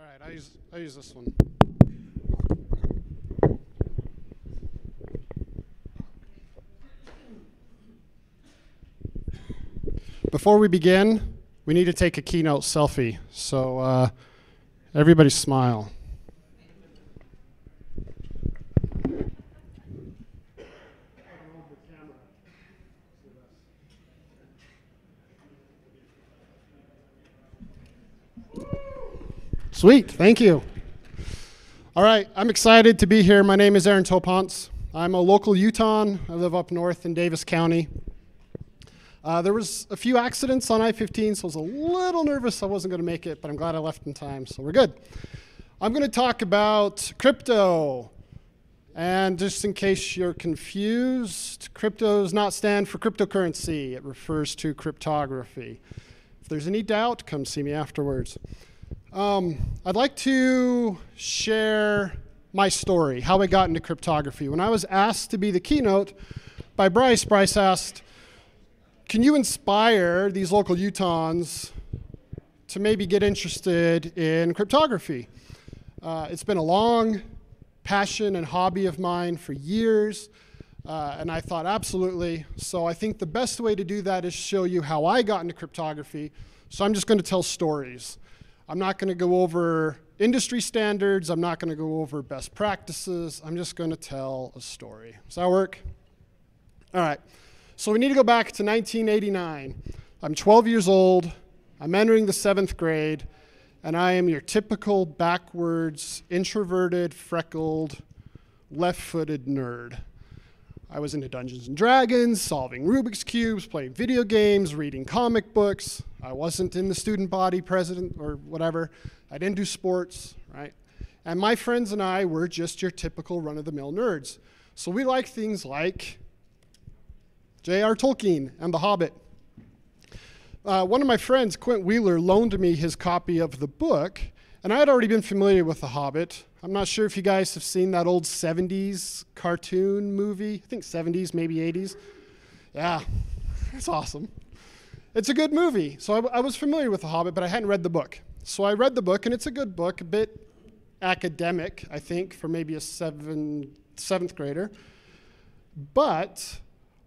All right, I use this one. Before we begin, we need to take a keynote selfie. So everybody smile. Sweet, thank you. All right, I'm excited to be here. My name is Toponce. I'm a local Utahn. I live up north in Davis County. There was a few accidents on I-15, so I was a little nervous I wasn't going to make it, but I'm glad I left in time, so we're good. I'm going to talk about crypto. And just in case you're confused, crypto does not stand for cryptocurrency. It refers to cryptography. If there's any doubt, come see me afterwards. I'd like to share my story, how I got into cryptography. When I was asked to be the keynote by Bryce asked, can you inspire these local Utahns to maybe get interested in cryptography? It's been a long passion and hobby of mine for years, and I thought absolutely. So I think the best way to do that is show you how I got into cryptography. So I'm just going to tell stories. I'm not going to go over industry standards. I'm not going to go over best practices. I'm just going to tell a story. Does that work? All right. So we need to go back to 1989. I'm 12 years old. I'm entering the 7th grade. And I am your typical backwards, introverted, freckled, left-footed nerd. I was into Dungeons and Dragons, solving Rubik's Cubes, playing video games, reading comic books. I wasn't in the student body president or whatever. I didn't do sports, right? And my friends and I were just your typical run-of-the-mill nerds. So we like things like J.R. Tolkien and The Hobbit. One of my friends, Quint Wheeler, loaned me his copy of the book, and I had already been familiar with The Hobbit. I'm not sure if you guys have seen that old 70s cartoon movie. I think 70s, maybe 80s. Yeah, it's awesome. It's a good movie. So I was familiar with The Hobbit, but I hadn't read the book. So I read the book, and it's a good book, a bit academic, I think, for maybe a seventh grader. But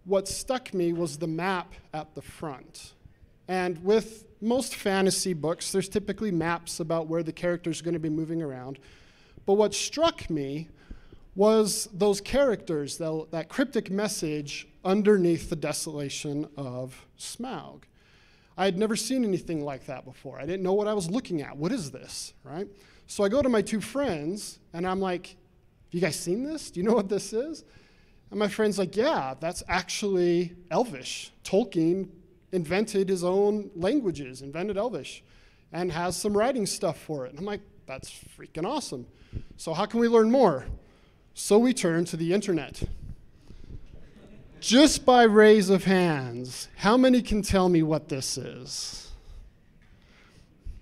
what stuck me was the map at the front. And with most fantasy books, there's typically maps about where the character's going to be moving around. But what struck me was those characters, that cryptic message underneath the desolation of Smaug. I had never seen anything like that before. I didn't know what I was looking at. What is this, right? So I go to my two friends, and I'm like, have you guys seen this? Do you know what this is? And my friend's like, yeah, that's actually Elvish. Tolkien invented his own languages, invented Elvish, and has some writing stuff for it. And I'm like, that's freaking awesome. So how can we learn more? So we turn to the internet. Just by raise of hands, how many can tell me what this is?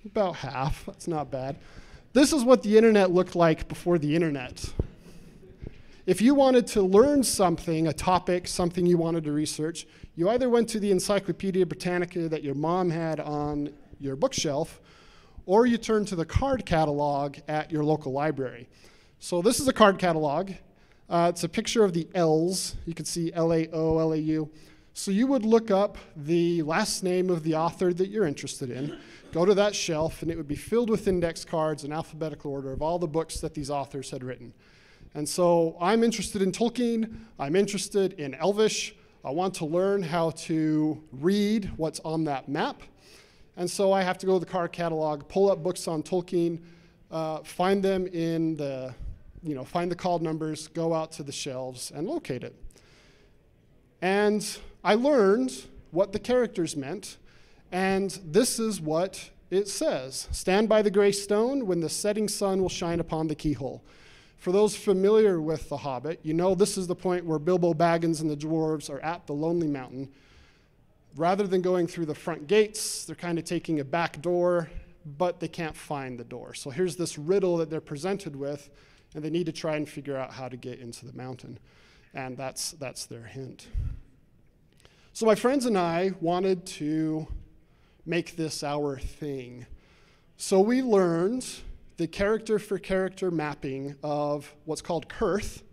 About half, that's not bad. This is what the internet looked like before the internet. If you wanted to learn something, a topic, something you wanted to research, you either went to the Encyclopedia Britannica that your mom had on your bookshelf, or you turned to the card catalog at your local library. So this is a card catalog. It's a picture of the L's. You can see L-A-O, L-A-U. So you would look up the last name of the author that you're interested in, go to that shelf, and it would be filled with index cards in alphabetical order of all the books that these authors had written. And so I'm interested in Tolkien. I'm interested in Elvish. I want to learn how to read what's on that map. And so I have to go to the card catalog, pull up books on Tolkien, find them in the, find the called numbers, go out to the shelves, and locate it. And I learned what the characters meant, and this is what it says. Stand by the gray stone, when the setting sun will shine upon the keyhole. For those familiar with The Hobbit, you know this is the point where Bilbo Baggins and the dwarves are at the Lonely Mountain. Rather than going through the front gates, they're kind of taking a back door, but they can't find the door. So here's this riddle that they're presented with, and they need to try and figure out how to get into the mountain. And that's their hint. So my friends and I wanted to make this our thing. So we learned the character-for-character mapping of what's called Kurth.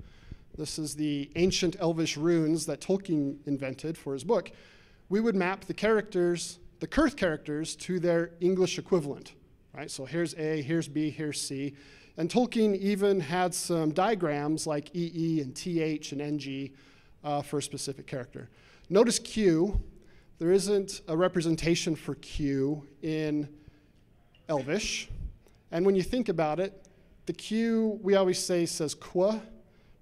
This is the ancient Elvish runes that Tolkien invented for his book. We would map the characters, the Kurth characters, to their English equivalent, right? So here's A, here's B, here's C. And Tolkien even had some diagrams like EE and TH and NG for a specific character. Notice Q. There isn't a representation for Q in Elvish. And when you think about it, the Q, we always say, says Qua,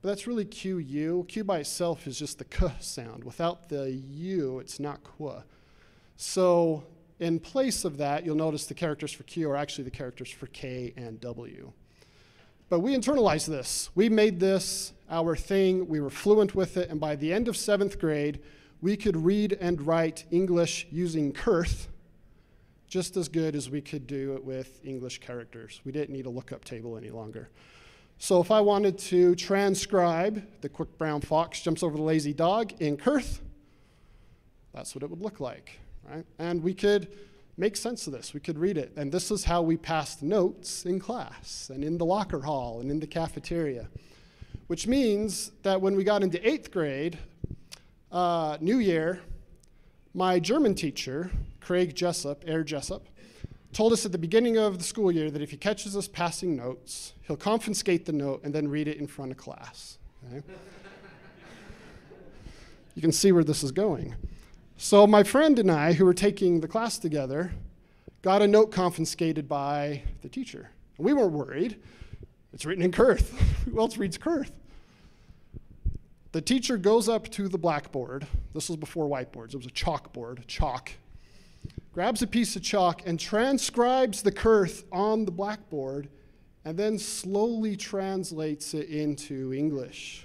but that's really QU. Q by itself is just the K sound. Without the U, it's not Qua. So in place of that, you'll notice the characters for Q are actually the characters for K and W. But we internalized this. We made this our thing. We were fluent with it. And by the end of 7th grade, we could read and write English using Kurth just as good as we could do it with English characters. We didn't need a lookup table any longer. So if I wanted to transcribe the quick brown fox jumps over the lazy dog in Kurth, that's what it would look like, right? And we could make sense of this. We could read it. And this is how we passed notes in class and in the locker hall and in the cafeteria, which means that when we got into 8th grade, new year, my German teacher, Craig Jessup, Herr Jessup, told us at the beginning of the school year that if he catches us passing notes, he'll confiscate the note and then read it in front of class. Okay? You can see where this is going. So my friend and I, who were taking the class together, got a note confiscated by the teacher. And we weren't worried. It's written in Kurth. Who else reads Kurth? The teacher goes up to the blackboard. This was before whiteboards. It was a chalkboard, chalk. Grabs a piece of chalk and transcribes the Kurth on the blackboard and then slowly translates it into English.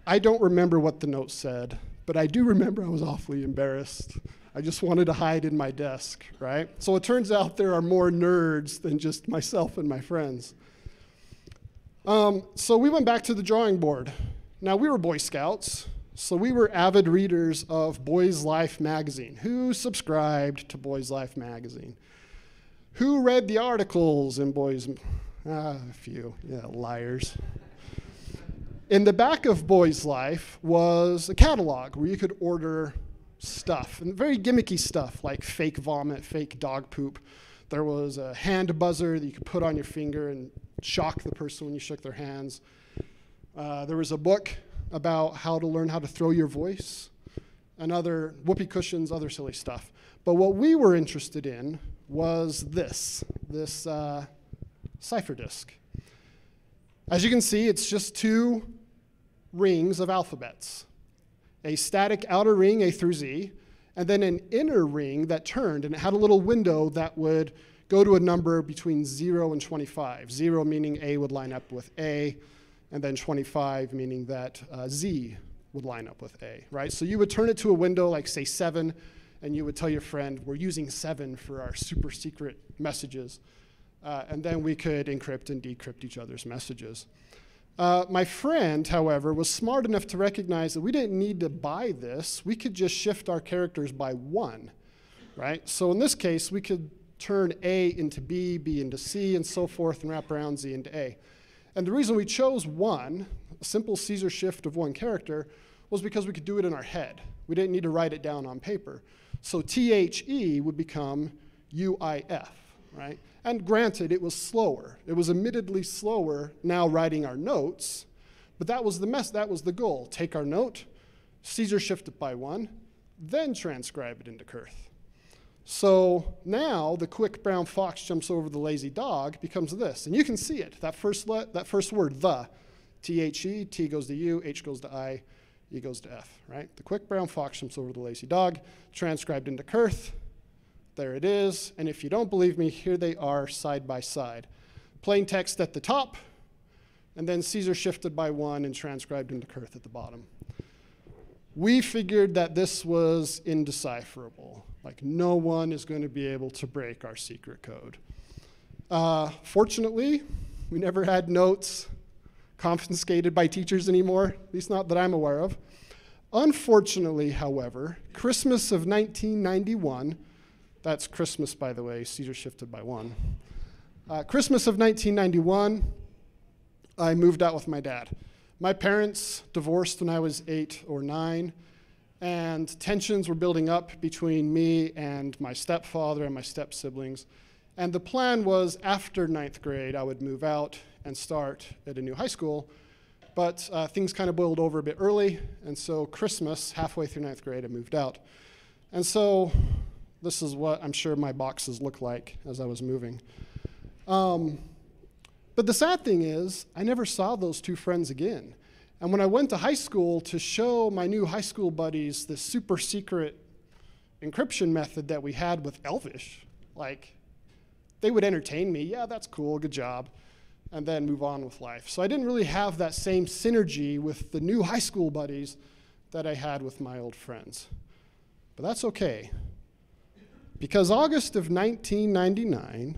I don't remember what the note said, but I do remember I was awfully embarrassed. I just wanted to hide in my desk, right? So it turns out there are more nerds than just myself and my friends. So we went back to the drawing board. Now, we were Boy Scouts, so we were avid readers of Boys Life magazine. Who subscribed to Boys Life magazine? Who read the articles in Boys? A few, yeah, liars. In the back of Boys Life was a catalog where you could order stuff, and very gimmicky stuff like fake vomit, fake dog poop. There was a hand buzzer that you could put on your finger and shock the person when you shook their hands. There was a book about how to learn how to throw your voice, and other whoopee cushions, other silly stuff. But what we were interested in was this cipher disk. As you can see, it's just 2 rings of alphabets. A static outer ring, A through Z, and then an inner ring that turned, and it had a little window that would go to a number between 0 and 25. 0 meaning A would line up with A, and then 25 meaning that Z would line up with A, right? So you would turn it to a window like, say, 7, and you would tell your friend, we're using 7 for our super secret messages. And then we could encrypt and decrypt each other's messages. My friend, however, was smart enough to recognize that we didn't need to buy this. We could just shift our characters by 1, right? So in this case, we could turn A into B, B into C, and so forth, and wrap around Z into A. And the reason we chose 1, a simple Caesar shift of 1 character, was because we could do it in our head. We didn't need to write it down on paper. So THE would become UIF, right? And granted, it was slower. It was admittedly slower now writing our notes, but that was the goal. Take our note, Caesar shift it by 1, then transcribe it into Kurth. So now the quick brown fox jumps over the lazy dog becomes this. And you can see it, that first word, the. THE, T goes to U, H goes to I, E goes to F, right? The quick brown fox jumps over the lazy dog, transcribed into Kurth. There it is. And if you don't believe me, here they are side by side. Plain text at the top, and then Caesar shifted by 1 and transcribed into Kurth at the bottom. We figured that this was indecipherable. Like, no one is going to be able to break our secret code. Fortunately, we never had notes confiscated by teachers anymore, at least not that I'm aware of. Unfortunately, however, Christmas of 1991, That's Christmas, by the way. Caesar shifted by 1. Christmas of 1991, I moved out with my dad. My parents divorced when I was 8 or 9, and tensions were building up between me and my stepfather and my step-siblings. And the plan was after 9th grade, I would move out and start at a new high school. But things kind of boiled over a bit early, and so Christmas, halfway through 9th grade, I moved out. And so this is what I'm sure my boxes looked like as I was moving. But the sad thing is, I never saw those 2 friends again. And when I went to high school to show my new high school buddies this super secret encryption method that we had with Elvish, like, they would entertain me, yeah, that's cool, good job, and then move on with life. So I didn't really have that same synergy with the new high school buddies that I had with my old friends. But that's okay, because August of 1999,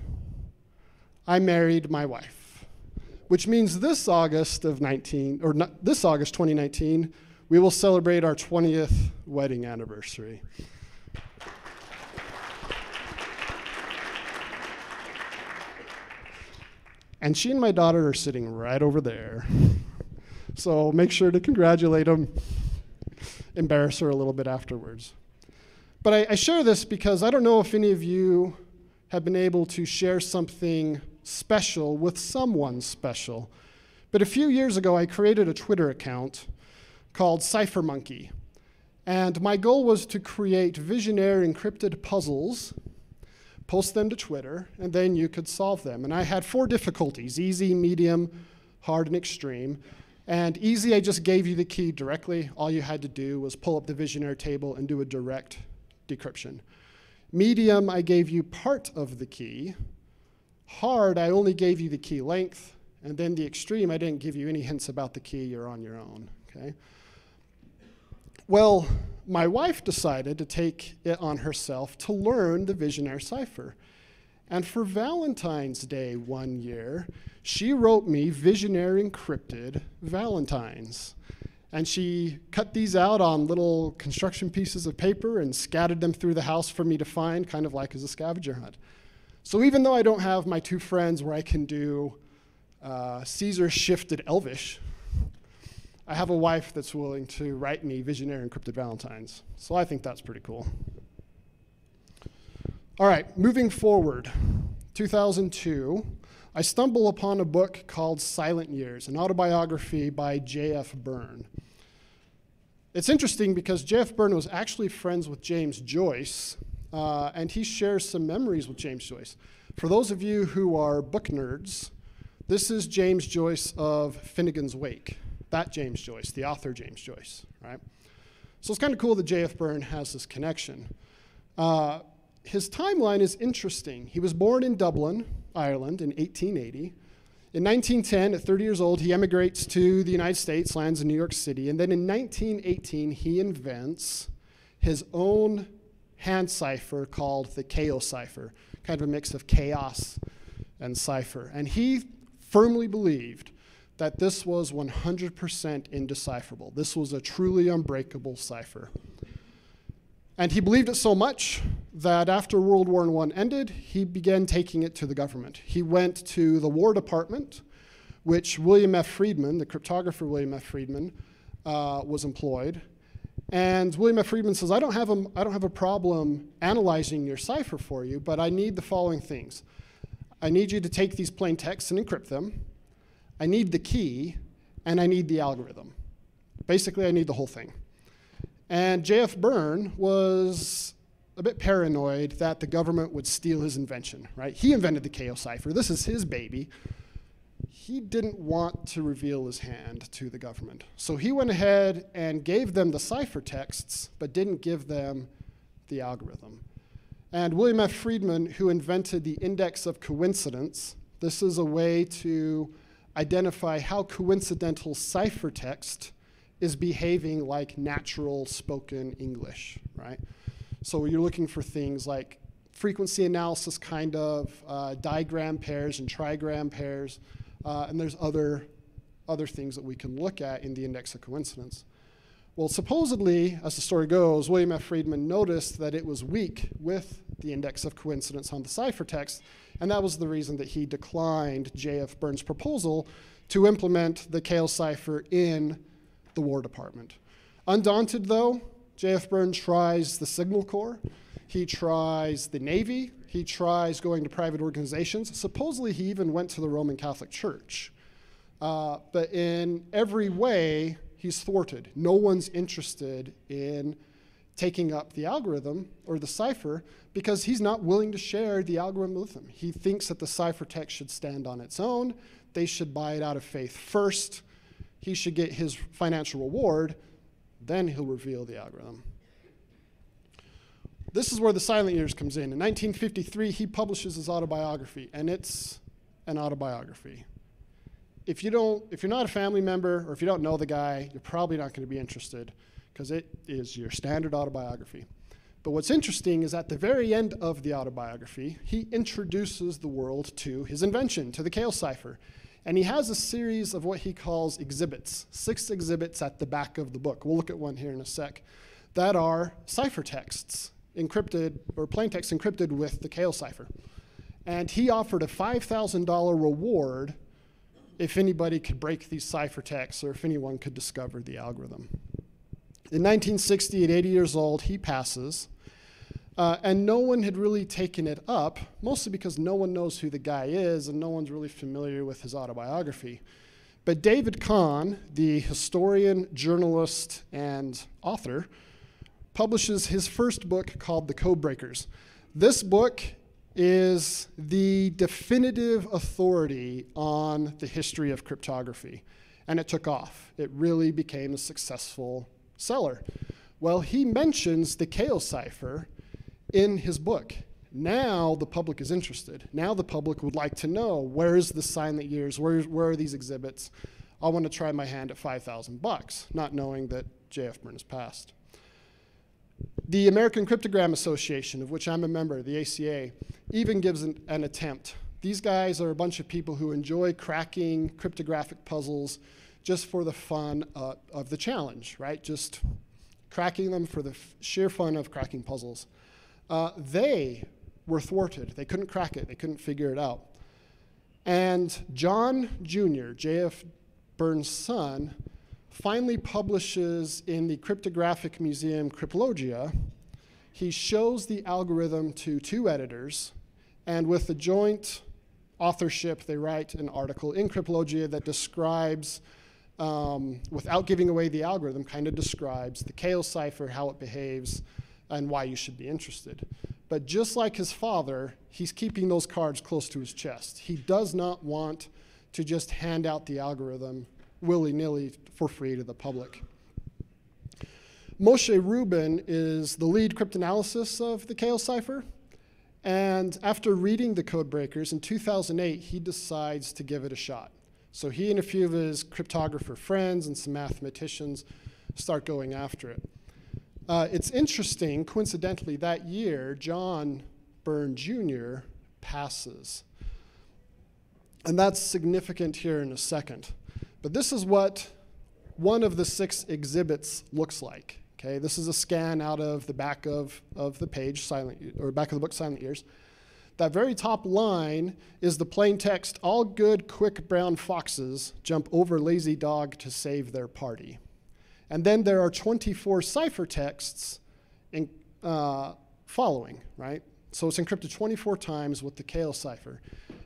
I married my wife, which means this August 2019, we will celebrate our 20th wedding anniversary. And she and my daughter are sitting right over there. So make sure to congratulate them, embarrass her a little bit afterwards. But I share this because I don't know if any of you have been able to share something special with someone special. But a few years ago, I created a Twitter account called CypherMonkey. And my goal was to create visionary encrypted puzzles, post them to Twitter, and then you could solve them. And I had 4 difficulties: easy, medium, hard, and extreme. And easy, I just gave you the key directly. All you had to do was pull up the visionary table and do a direct decryption. Medium, I gave you part of the key. Hard, I only gave you the key length. And then the extreme, I didn't give you any hints about the key. You're on your own, okay? Well, my wife decided to take it on herself to learn the visionary cipher. And for Valentine's Day one year, she wrote me visionary encrypted Valentines. And she cut these out on little construction pieces of paper and scattered them through the house for me to find, kind of like as a scavenger hunt. So even though I don't have my 2 friends where I can do Caesar shifted Elvish, I have a wife that's willing to write me visionary encrypted Valentines. So I think that's pretty cool. All right, moving forward, 2002, I stumble upon a book called Silent Years, an autobiography by J.F. Byrne. It's interesting because J.F. Byrne was actually friends with James Joyce, and he shares some memories with James Joyce. For those of you who are book nerds, this is James Joyce of Finnegan's Wake. That James Joyce, the author James Joyce, right? So it's kind of cool that J.F. Byrne has this connection. His timeline is interesting. He was born in Dublin, Ireland in 1880. In 1910, at 30 years old, he emigrates to the United States, lands in New York City, and then in 1918, he invents his own hand cipher called the Chaocipher, kind of a mix of chaos and cipher. And he firmly believed that this was 100% indecipherable. This was a truly unbreakable cipher. And he believed it so much that after World War I ended, he began taking it to the government. He went to the War Department, which William F. Friedman, the cryptographer William F. Friedman, was employed. And William F. Friedman says, I don't have a problem analyzing your cipher for you, but I need the following things. I need you to take these plain texts and encrypt them. I need the key, and I need the algorithm. Basically, I need the whole thing. And J.F. Byrne was a bit paranoid that the government would steal his invention, right? He invented the Chaocipher. This is his baby. He didn't want to reveal his hand to the government. So he went ahead and gave them the cipher texts, but didn't give them the algorithm. And William F. Friedman, who invented the index of coincidence, this is a way to identify how coincidental ciphertext is behaving like natural spoken English, right? So you're looking for things like frequency analysis kind of, digram pairs and trigram pairs, and there's other things that we can look at in the index of coincidence. Well, supposedly, as the story goes, William F. Friedman noticed that it was weak with the index of coincidence on the ciphertext, and that was the reason that he declined J.F. Byrne's proposal to implement the Chaocipher in the War Department. Undaunted, though, J.F. Byrne tries the Signal Corps, he tries the Navy, he tries going to private organizations. Supposedly, he even went to the Roman Catholic Church. But in every way, he's thwarted. No one's interested in taking up the algorithm or the cipher because he's not willing to share the algorithm with them. He thinks that the ciphertext should stand on its own. They should buy it out of faith first. He should get his financial reward, then he'll reveal the algorithm. This is where the silent years comes in. In 1953, he publishes his autobiography, and it's an autobiography. If you're not a family member or if you don't know the guy, you're probably not going to be interested because it is your standard autobiography. But what's interesting is at the very end of the autobiography, he introduces the world to his invention, to the Chaocipher. And he has a series of what he calls exhibits, 6 exhibits at the back of the book. We'll look at one here in a sec, that are ciphertexts encrypted, or plaintext encrypted with the Chaocipher. And he offered a $5,000 reward if anybody could break these ciphertexts or if anyone could discover the algorithm. In 1960, at 80 years old, he passes, and no one had really taken it up, mostly because no one knows who the guy is and no one's really familiar with his autobiography. But David Kahn, the historian, journalist, and author, publishes his first book called The Codebreakers. This book is the definitive authority on the history of cryptography, and it took off. It really became a successful seller. Well, he mentions the Chaocipher in his book. Now the public is interested. Now the public would like to know, where is the silent years? Where are these exhibits? I want to try my hand at $5,000, not knowing that J.F. Byrne has passed. The American Cryptogram Association, of which I'm a member, the ACA, even gives an attempt. These guys are a bunch of people who enjoy cracking cryptographic puzzles just for the fun of the challenge, right? Just cracking them for the sheer fun of cracking puzzles. They were thwarted. They couldn't crack it. They couldn't figure it out. And John Jr., J.F. Byrne's son, finally publishes in the Cryptographic Museum Cryptologia. He shows the algorithm to 2 editors, and with the joint authorship, they write an article in Cryptologia that describes, without giving away the algorithm, kind of describes the Chaocipher, how it behaves, and why you should be interested. But just like his father, he's keeping those cards close to his chest. He does not want to just hand out the algorithm willy-nilly for free to the public. Moshe Rubin is the lead cryptanalysis of the Chaocipher, and after reading the Codebreakers in 2008, he decides to give it a shot. So he and a few of his cryptographer friends and some mathematicians start going after it. It's interesting, coincidentally, that year, John Byrne Jr. passes. And that's significant here in a second. But this is what one of the 6 exhibits looks like. Okay, this is a scan out of the back of the page, back of the book, Silent Years. That very top line is the plain text, "All good, quick brown foxes jump over lazy dog to save their party." And then there are 24 ciphertexts following, right? So it's encrypted 24 times with the Chaocipher.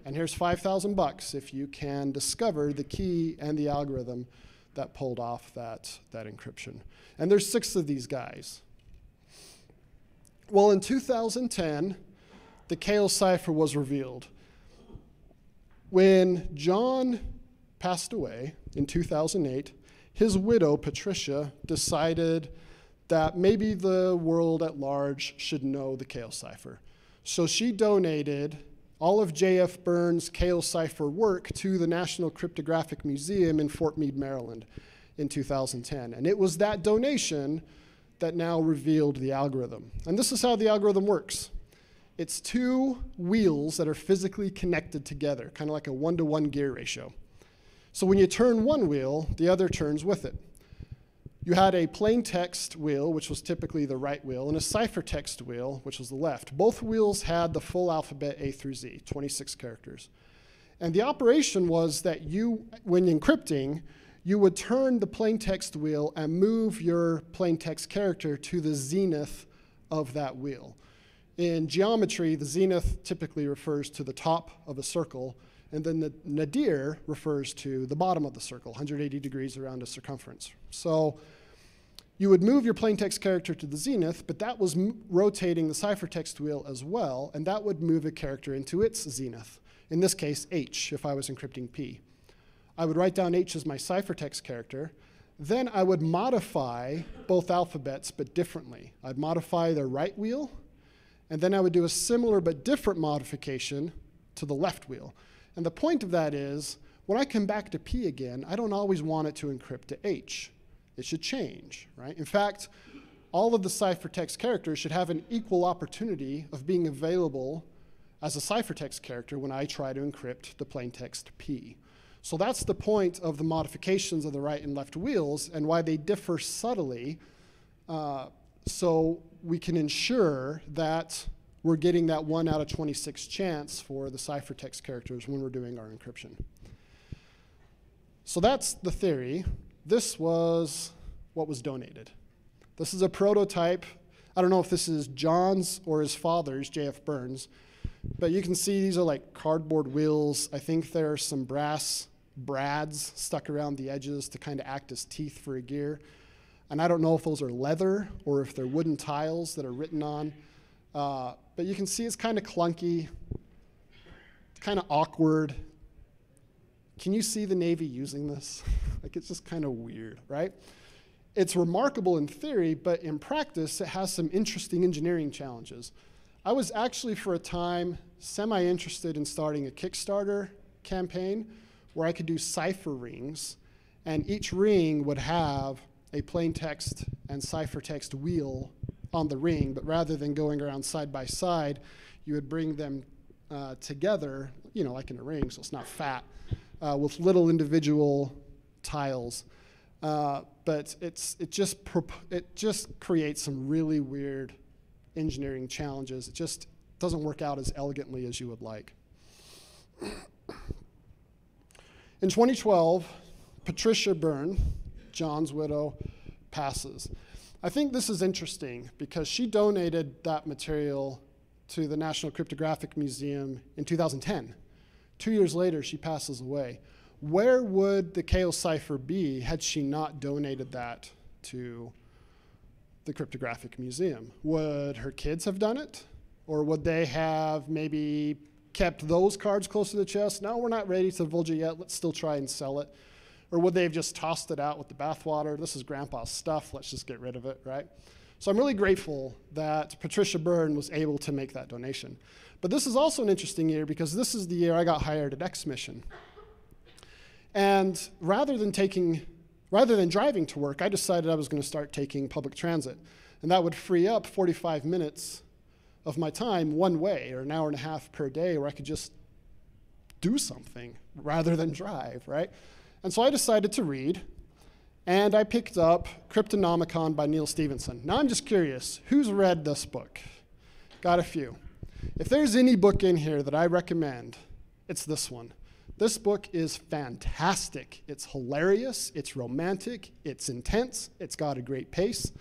And here's $5,000 if you can discover the key and the algorithm that pulled off that encryption. And there's 6 of these guys. Well, in 2010, the Chaocipher was revealed. When John passed away in 2008, his widow, Patricia, decided that maybe the world at large should know the Chaocipher. So she donated all of J.F. Byrne's Chaocipher work to the National Cryptographic Museum in Fort Meade, Maryland in 2010. And it was that donation that now revealed the algorithm. And this is how the algorithm works. It's 2 wheels that are physically connected together, kind of like a 1-to-1 gear ratio. So when you turn one wheel, the other turns with it. You had a plain text wheel, which was typically the right wheel, and a ciphertext wheel, which was the left. Both wheels had the full alphabet A through Z, 26 characters. And the operation was that you, when encrypting, you would turn the plain text wheel and move your plain text character to the zenith of that wheel. In geometry, the zenith typically refers to the top of a circle, and then the nadir refers to the bottom of the circle, 180 degrees around a circumference. So you would move your plain text character to the zenith, but that was rotating the ciphertext wheel as well, and that would move a character into its zenith. In this case, H, if I was encrypting P. I would write down H as my ciphertext character. Then I would modify both alphabets, but differently. I'd modify the right wheel, and then I would do a similar but different modification to the left wheel. And the point of that is, when I come back to P again, I don't always want it to encrypt to H. It should change, right? In fact, all of the ciphertext characters should have an equal opportunity of being available as a ciphertext character when I try to encrypt the plain text P. So that's the point of the modifications of the right and left wheels and why they differ subtly, so we can ensure that we're getting that 1 out of 26 chance for the ciphertext characters when we're doing our encryption. So that's the theory. This was what was donated. This is a prototype. I don't know if this is John's or his father's, J.F. Byrne's, but you can see these are like cardboard wheels. I think there are some brass brads stuck around the edges to kind of act as teeth for a gear. And I don't know if those are leather or if they're wooden tiles that are written on. But you can see it's kind of clunky, kind of awkward. Can you see the Navy using this? Like, it's just kind of weird, right? It's remarkable in theory, but in practice, it has some interesting engineering challenges. I was actually, for a time, semi-interested in starting a Kickstarter campaign where I could do cipher rings, and each ring would have a plain text and ciphertext wheel on the ring, but rather than going around side by side, you would bring them together, you know, like in a ring, so it's not fat, with little individual tiles. But it just creates some really weird engineering challenges. It just doesn't work out as elegantly as you would like. In 2012, Patricia Byrne, John's widow, passes. I think this is interesting because she donated that material to the National Cryptographic Museum in 2010. 2 years later, she passes away. Where would the Chaocipher be had she not donated that to the Cryptographic Museum? Would her kids have done it? Or would they have maybe kept those cards close to the chest? No, we're not ready to divulge it yet. Let's still try and sell it. Or would they have just tossed it out with the bathwater? This is grandpa's stuff. Let's just get rid of it, right? So I'm really grateful that Patricia Byrne was able to make that donation. But this is also an interesting year because this is the year I got hired at X Mission. And rather than driving to work, I decided I was going to start taking public transit. And that would free up 45 minutes of my time one way, or an hour and a half per day, where I could just do something rather than drive, right? And so I decided to read, and I picked up Cryptonomicon by Neal Stephenson. Now I'm just curious, who's read this book? Got a few. If there's any book in here that I recommend, it's this one. This book is fantastic. It's hilarious, it's romantic, it's intense, it's got a great pace.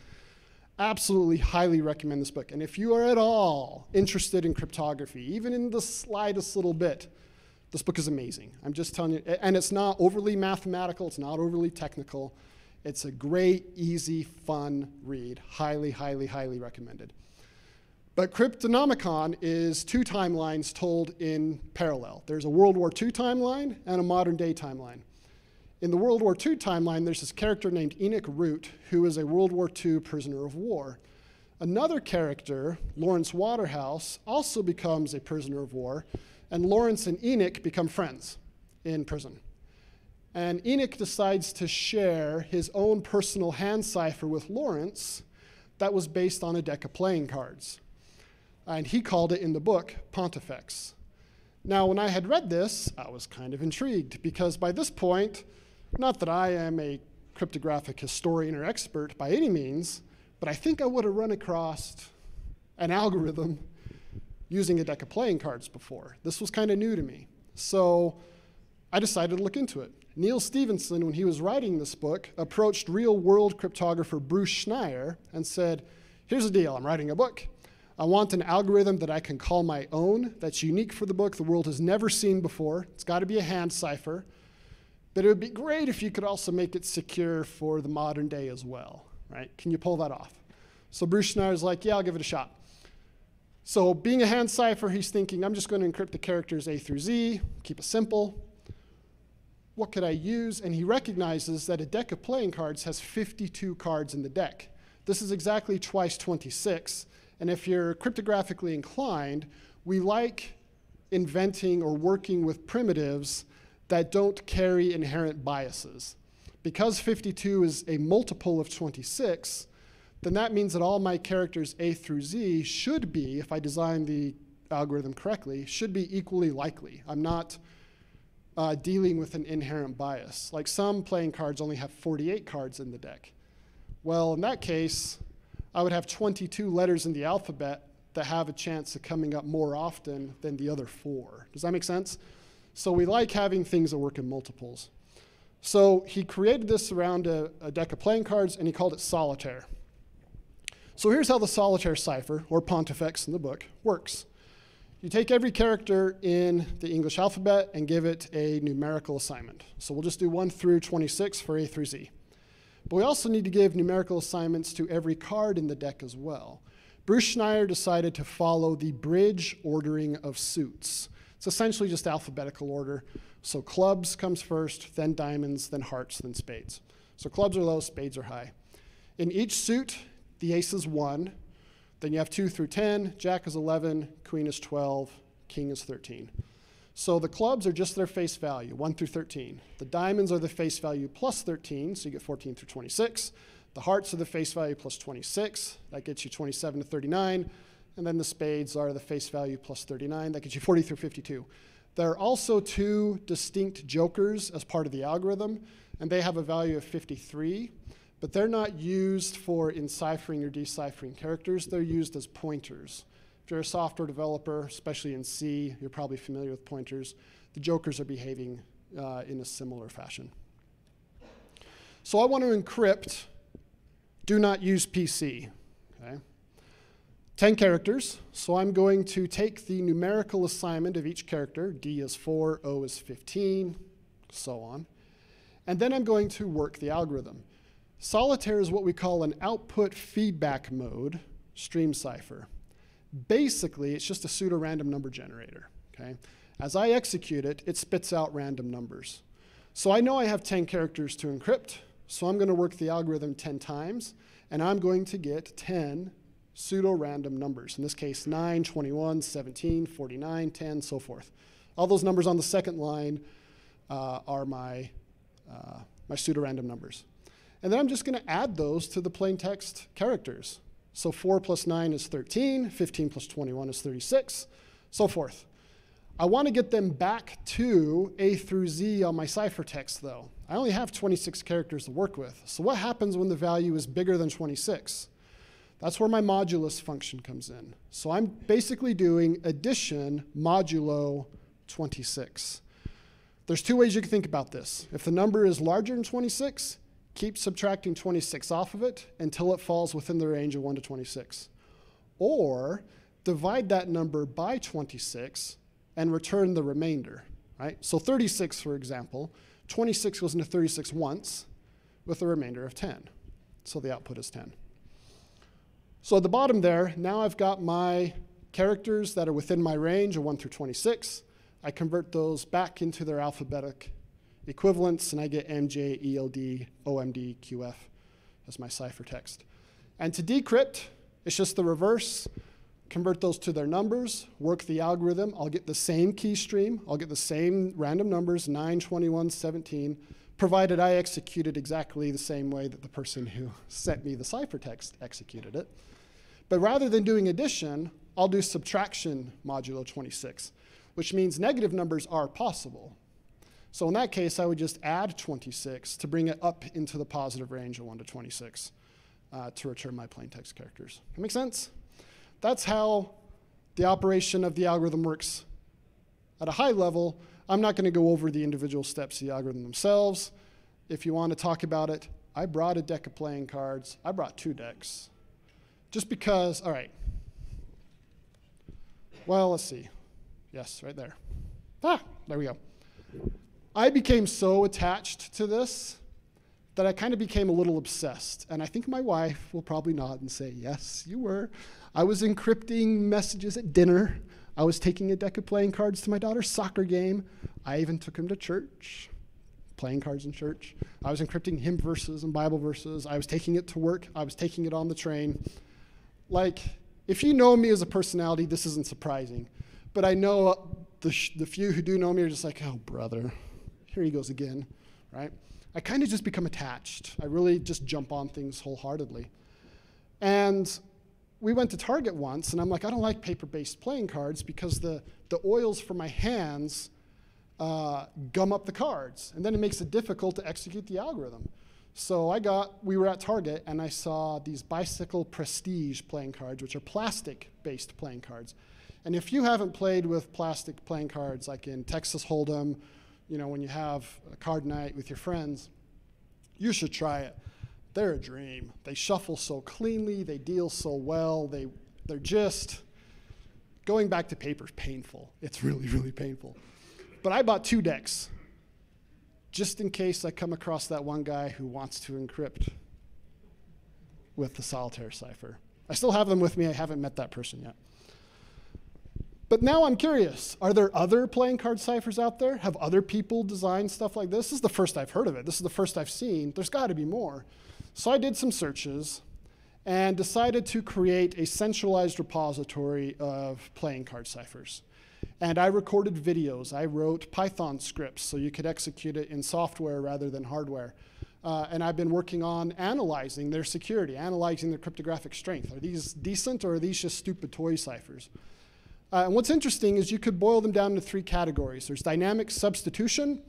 Absolutely highly recommend this book. And if you are at all interested in cryptography, even in the slightest little bit, this book is amazing. I'm just telling you, and it's not overly mathematical, it's not overly technical. It's a great, easy, fun read. Highly, highly, highly recommended. But Cryptonomicon is two timelines told in parallel. There's a World War II timeline and a modern day timeline. In the World War II timeline, there's this character named Enoch Root, who is a World War II prisoner of war. Another character, Lawrence Waterhouse, also becomes a prisoner of war, and Lawrence and Enoch become friends in prison. And Enoch decides to share his own personal hand cipher with Lawrence that was based on a deck of playing cards. And he called it in the book Pontifex. Now, when I had read this, I was kind of intrigued, because by this point, not that I am a cryptographic historian or expert by any means, but I think I would have run across an algorithm using a deck of playing cards before. This was kind of new to me. So I decided to look into it. Neal Stephenson, when he was writing this book, approached real-world cryptographer Bruce Schneier and said, here's the deal, I'm writing a book. I want an algorithm that I can call my own, that's unique for the book, the world has never seen before. It's got to be a hand cipher. But it would be great if you could also make it secure for the modern day as well, right? Can you pull that off? So Bruce Schneier's like, yeah, I'll give it a shot. So being a hand cipher, he's thinking, I'm just going to encrypt the characters A through Z, keep it simple. What could I use? And he recognizes that a deck of playing cards has 52 cards in the deck. This is exactly twice 26. And if you're cryptographically inclined, we like inventing or working with primitives that don't carry inherent biases. Because 52 is a multiple of 26, then that means that all my characters A through Z should be, if I design the algorithm correctly, should be equally likely. I'm not dealing with an inherent bias. Like some playing cards only have 48 cards in the deck. Well, in that case, I would have 22 letters in the alphabet that have a chance of coming up more often than the other 4. Does that make sense? So we like having things that work in multiples. So he created this around a deck of playing cards, and he called it Solitaire. So here's how the Solitaire cipher, or Pontifex in the book, works. You take every character in the English alphabet and give it a numerical assignment. So we'll just do 1 through 26 for A through Z. But we also need to give numerical assignments to every card in the deck as well. Bruce Schneier decided to follow the bridge ordering of suits. It's essentially just alphabetical order. So clubs comes first, then diamonds, then hearts, then spades. So clubs are low, spades are high. In each suit, the ace is 1. Then you have 2 through 10, jack is 11, queen is 12, king is 13. So the clubs are just their face value, 1 through 13. The diamonds are the face value plus 13, so you get 14 through 26. The hearts are the face value plus 26. That gets you 27 to 39. And then the spades are the face value plus 39. That gets you 40 through 52. There are also 2 distinct jokers as part of the algorithm, and they have a value of 53. But they're not used for enciphering or deciphering characters. They're used as pointers. If you're a software developer, especially in C, you're probably familiar with pointers. The jokers are behaving in a similar fashion. So I want to encrypt, do not use PC. Okay? 10 characters, so I'm going to take the numerical assignment of each character. D is 4, O is 15, so on. And then I'm going to work the algorithm. Solitaire is what we call an output feedback mode stream cipher. Basically, it's just a pseudo-random number generator. Okay? As I execute it, it spits out random numbers. So I know I have 10 characters to encrypt, so I'm going to work the algorithm 10 times, and I'm going to get 10 pseudo-random numbers. In this case, 9, 21, 17, 49, 10, so forth. All those numbers on the second line are my pseudo-random numbers. And then I'm just going to add those to the plain text characters. So 4 plus 9 is 13, 15 plus 21 is 36, so forth. I want to get them back to A through Z on my ciphertext, though. I only have 26 characters to work with. So what happens when the value is bigger than 26? That's where my modulus function comes in. So I'm basically doing addition modulo 26. There's 2 ways you can think about this. If the number is larger than 26, keep subtracting 26 off of it until it falls within the range of 1 to 26. Or divide that number by 26 and return the remainder, right? So 36, for example, 26 goes into 36 once with a remainder of 10. So the output is 10. So at the bottom there, now I've got my characters that are within my range of 1 through 26. I convert those back into their alphabetic equivalents, and I get MJ, ELD, OMD, QF as my ciphertext. And to decrypt, it's just the reverse. Convert those to their numbers, work the algorithm. I'll get the same key stream. I'll get the same random numbers, 9, 21, 17, provided I executed exactly the same way that the person who sent me the ciphertext executed it. But rather than doing addition, I'll do subtraction modulo 26, which means negative numbers are possible. So in that case, I would just add 26 to bring it up into the positive range of 1 to 26 to return my plain text characters. That make sense? That's how the operation of the algorithm works at a high level. I'm not going to go over the individual steps of the algorithm themselves. If you want to talk about it, I brought a deck of playing cards. I brought 2 decks. Just because, all right. Well, let's see. Yes, right there. Ah, there we go. I became so attached to this that I kind of became a little obsessed. And I think my wife will probably nod and say, yes, you were. I was encrypting messages at dinner. I was taking a deck of playing cards to my daughter's soccer game. I even took him to church, playing cards in church. I was encrypting hymn verses and Bible verses. I was taking it to work. I was taking it on the train. Like, if you know me as a personality, this isn't surprising. But I know the few who do know me are just like, oh, brother, here he goes again, right? I kind of just become attached. I really just jump on things wholeheartedly. And we went to Target once, and I'm like, I don't like paper-based playing cards because the oils for my hands gum up the cards, and then it makes it difficult to execute the algorithm. So we were at Target, and I saw these Bicycle Prestige playing cards, which are plastic-based playing cards. And if you haven't played with plastic playing cards, like in Texas Hold'em, when you have a card night with your friends, you should try it. They're a dream. They shuffle so cleanly, they deal so well, they're just, going back to paper is painful. It's really, really painful. But I bought 2 decks, just in case I come across that one guy who wants to encrypt with the Solitaire cipher. I still have them with me. I haven't met that person yet. But now I'm curious, are there other playing card ciphers out there? Have other people designed stuff like this? This is the first I've heard of it. This is the first I've seen. There's got to be more. So I did some searches and decided to create a centralized repository of playing card ciphers. And I recorded videos. I wrote Python scripts so you could execute it in software rather than hardware. And I've been working on analyzing their security, analyzing their cryptographic strength. Are these decent, or are these just stupid toy ciphers? And what's interesting is you could boil them down into 3 categories. There's dynamic substitution,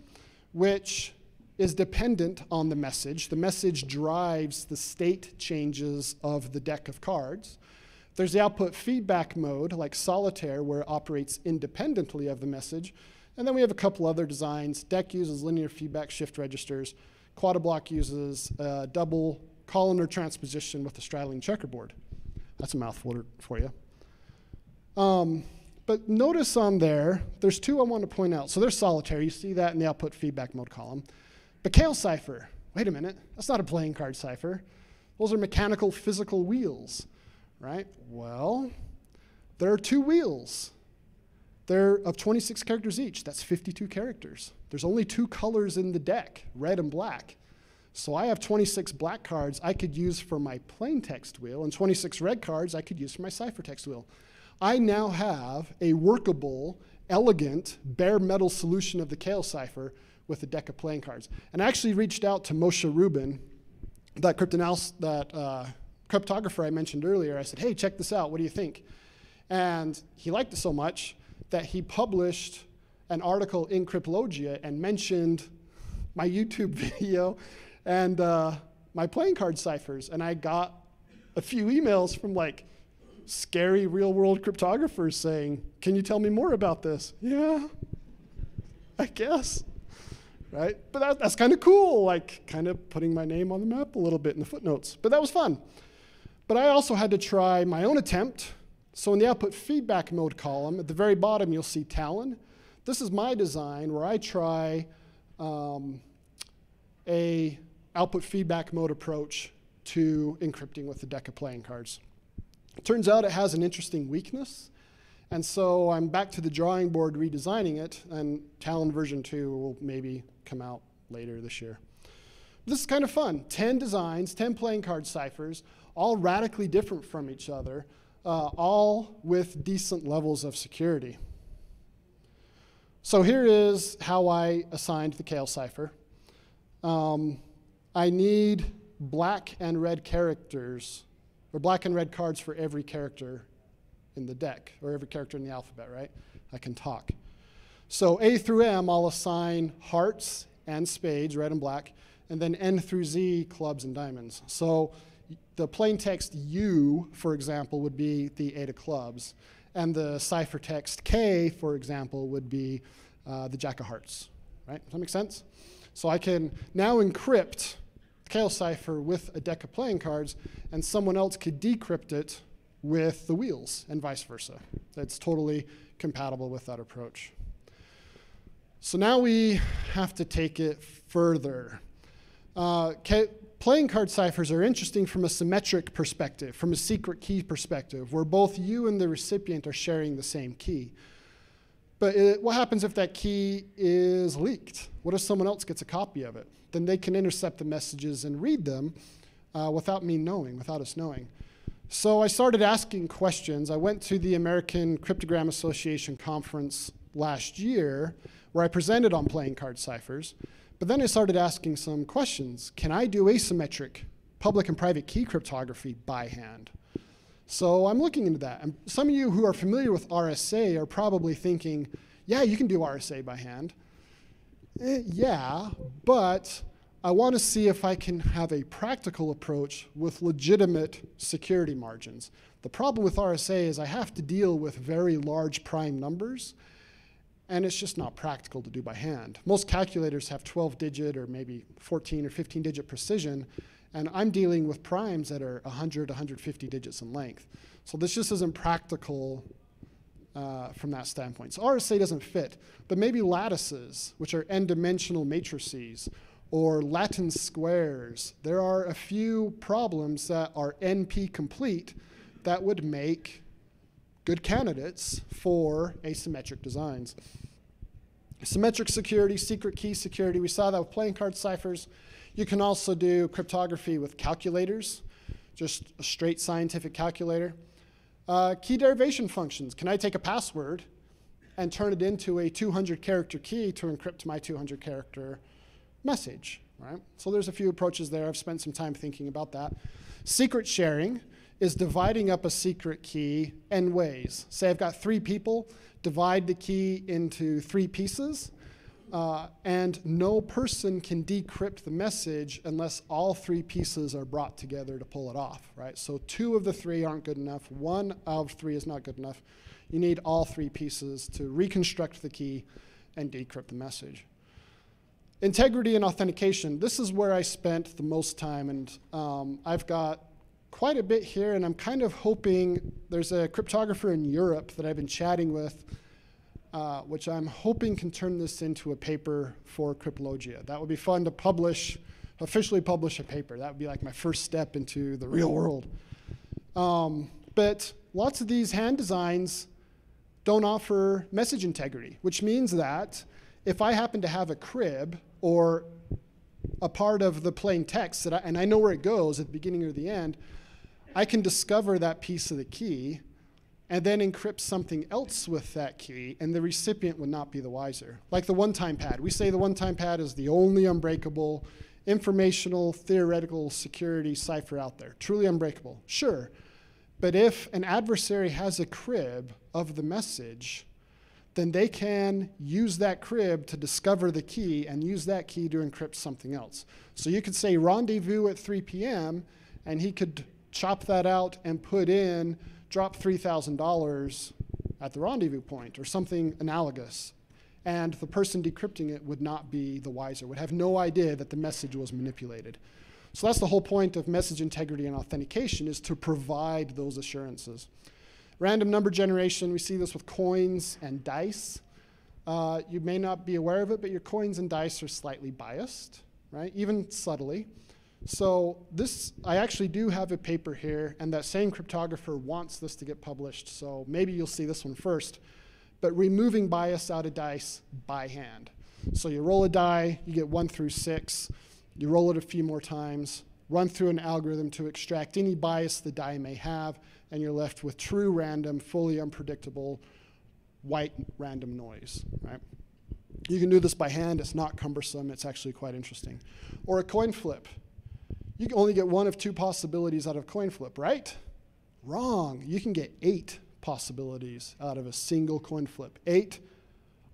which is dependent on the message. The message drives the state changes of the deck of cards. There's the output feedback mode, like Solitaire, where it operates independently of the message. And then we have a couple other designs. Deck uses linear feedback shift registers. Quadablock uses double columnar transposition with a straddling checkerboard. That's a mouthful for you. But notice on there's 2 I want to point out. So there's Solitaire. You see that in the output feedback mode column. But Chaocipher, wait a minute. That's not a playing card cipher. Those are mechanical physical wheels, right? Well, there are 2 wheels. They're of 26 characters each. That's 52 characters. There's only 2 colors in the deck, red and black. So I have 26 black cards I could use for my plain text wheel, and 26 red cards I could use for my ciphertext wheel. I now have a workable, elegant, bare metal solution of the Chaocipher with a deck of playing cards. And I actually reached out to Moshe Rubin, that cryptographer I mentioned earlier. I said, hey, check this out. What do you think? And he liked it so much that he published an article in Cryptologia and mentioned my YouTube video and my playing card ciphers. And I got a few emails from like scary real-world cryptographers saying, can you tell me more about this? Yeah, I guess, right? But that's kind of cool, like kind of putting my name on the map a little bit in the footnotes. But that was fun. But I also had to try my own attempt. So in the output feedback mode column, at the very bottom, you'll see Talon. This is my design where I try a output feedback mode approach to encrypting with a deck of playing cards. It turns out it has an interesting weakness, and so I'm back to the drawing board redesigning it, and Talon version 2 will maybe come out later this year. This is kind of fun. 10 designs, 10 playing card ciphers, all radically different from each other, all with decent levels of security. So here is how I assigned the Chaocipher. I need black and red characters, or black and red cards for every character in the deck, or every character in the alphabet, right? I can talk. So A through M, I'll assign hearts and spades, red and black, and then N through Z, clubs and diamonds. So the plain text U, for example, would be the 8 of clubs, and the ciphertext K, for example, would be the jack of hearts, right? Does that make sense? So I can now encrypt the Chaocipher with a deck of playing cards, and someone else could decrypt it with the wheels, and vice versa. That's totally compatible with that approach. So now we have to take it further. Playing card ciphers are interesting from a symmetric perspective, from a secret key perspective, where both you and the recipient are sharing the same key. But what happens if that key is leaked? What if someone else gets a copy of it? Then they can intercept the messages and read them without me knowing, without us knowing. So I started asking questions. I went to the American Cryptogram Association conference last year, where I presented on playing card ciphers. But then I started asking some questions. Can I do asymmetric public and private key cryptography by hand? So I'm looking into that. And some of you who are familiar with RSA are probably thinking, yeah, you can do RSA by hand. Yeah, but I want to see if I can have a practical approach with legitimate security margins. The problem with RSA is I have to deal with very large prime numbers, and it's just not practical to do by hand. Most calculators have 12-digit or maybe 14 or 15-digit precision, and I'm dealing with primes that are 100, 150 digits in length. So this just isn't practical from that standpoint. So RSA doesn't fit, but maybe lattices, which are n-dimensional matrices, or Latin squares. There are a few problems that are NP complete that would make good candidates for asymmetric designs. Symmetric security, secret key security, we saw that with playing card ciphers. You can also do cryptography with calculators, just a straight scientific calculator. Key derivation functions. Can I take a password and turn it into a 200-character key to encrypt my 200-character message, right? So there's a few approaches there. I've spent some time thinking about that. Secret sharing is dividing up a secret key n ways. Say I've got 3 people, divide the key into 3 pieces, and no person can decrypt the message unless all 3 pieces are brought together to pull it off, right? So 2 of the 3 aren't good enough, 1 of 3 is not good enough. You need all 3 pieces to reconstruct the key and decrypt the message. Integrity and authentication, this is where I spent the most time, and I've got quite a bit here, and I'm kind of hoping, there's a cryptographer in Europe that I've been chatting with, which I'm hoping can turn this into a paper for Cryptologia. That would be fun to publish, officially publish a paper. That would be like my first step into the real world. But lots of these hand designs don't offer message integrity, which means that if I happen to have a crib or a part of the plain text, and I know where it goes at the beginning or the end, I can discover that piece of the key and then encrypt something else with that key, and the recipient would not be the wiser. Like the one-time pad. We say the one-time pad is the only unbreakable informational theoretical security cipher out there. Truly unbreakable. Sure. But if an adversary has a crib of the message, then they can use that crib to discover the key and use that key to encrypt something else. So you could say rendezvous at 3 p.m., and he could chop that out and put in, drop $3,000 at the rendezvous point or something analogous. And the person decrypting it would not be the wiser, would have no idea that the message was manipulated. So that's the whole point of message integrity and authentication, is to provide those assurances. Random number generation, we see this with coins and dice. You may not be aware of it, but your coins and dice are slightly biased, right? Even subtly. So this, I actually do have a paper here, and that same cryptographer wants this to get published, so maybe you'll see this one first. But removing bias out of dice by hand. So you roll a die, you get 1 through 6, you roll it a few more times, run through an algorithm to extract any bias the die may have, and you're left with true random, fully unpredictable, white random noise, right? You can do this by hand, it's not cumbersome, it's actually quite interesting. Or a coin flip. You can only get 1 of 2 possibilities out of coin flip, right? Wrong, you can get 8 possibilities out of a single coin flip. 8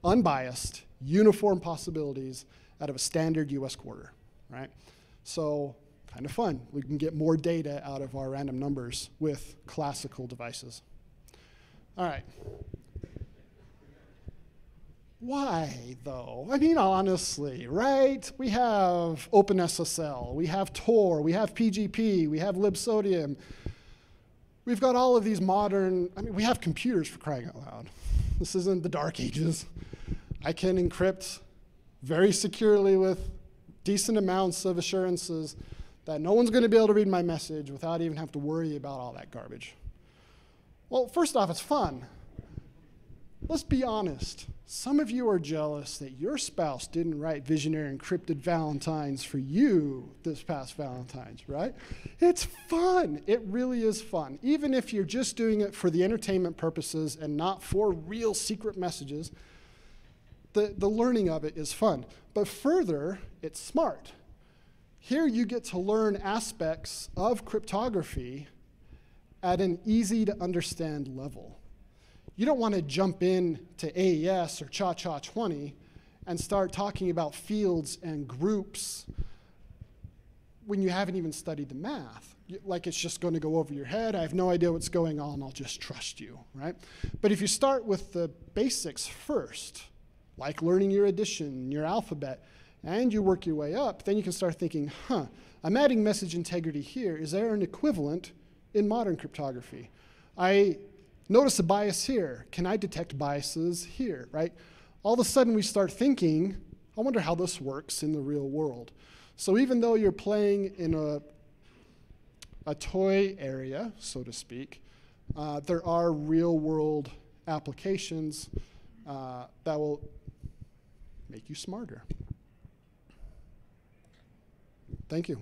unbiased, uniform possibilities out of a standard US quarter, right? So kind of fun. We can get more data out of our random numbers with classical devices. All right. Why, though? I mean, honestly, right? We have OpenSSL, we have Tor, we have PGP, we have libsodium. We've got all of these modern, I mean, we have computers, for crying out loud. This isn't the dark ages. I can encrypt very securely with decent amounts of assurances that no one's going to be able to read my message without even have to worry about all that garbage. Well, first off, it's fun. Let's be honest. Some of you are jealous that your spouse didn't write visionary encrypted Valentines for you this past Valentine's, right? It's fun. It really is fun. Even if you're just doing it for the entertainment purposes and not for real secret messages, the learning of it is fun. But further, it's smart. Here you get to learn aspects of cryptography at an easy to understand level. You don't want to jump in to AES or Cha-Cha-20 and start talking about fields and groups when you haven't even studied the math. Like it's just going to go over your head. I have no idea what's going on. I'll just trust you, right? But if you start with the basics first, like learning your addition, your alphabet, and you work your way up, then you can start thinking, I'm adding message integrity here. Is there an equivalent in modern cryptography? I notice a bias here. Can I detect biases here, right? All of a sudden we start thinking, I wonder how this works in the real world. So even though you're playing in a toy area, so to speak, there are real world applications that will make you smarter. Thank you.